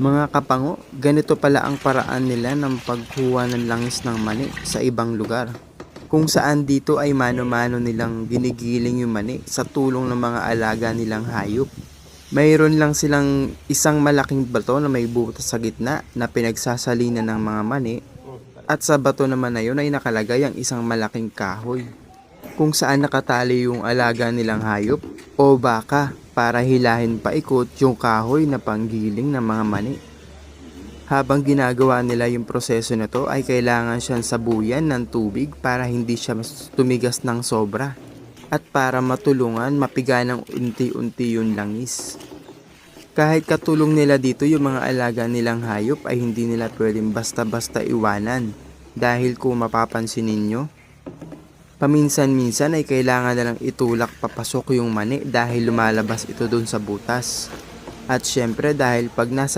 Mga kapango, ganito pala ang paraan nila ng pagkuha ng langis ng mani sa ibang lugar. Kung saan dito ay mano-mano nilang ginigiling yung mani sa tulong ng mga alaga nilang hayop. Mayroon lang silang isang malaking bato na may butas sa gitna na pinagsasalinan ng mga mani at sa bato naman na yun ay nakalagay ang isang malaking kahoy kung saan nakatali yung alaga nilang hayop o baka para hilahin paikot yung kahoy na panggiling ng mga mani. Habang ginagawa nila yung proseso na to ay kailangan siyang sabuyan ng tubig para hindi siya tumigas ng sobra at para matulungan mapiga ng unti-unti yung langis. Kahit katulong nila dito yung mga alaga nilang hayop ay hindi nila pwedeng basta-basta iwanan dahil kung mapapansin ninyo, paminsan-minsan ay kailangan nalang itulak papasok yung mani dahil lumalabas ito dun sa butas. At syempre dahil pag nasa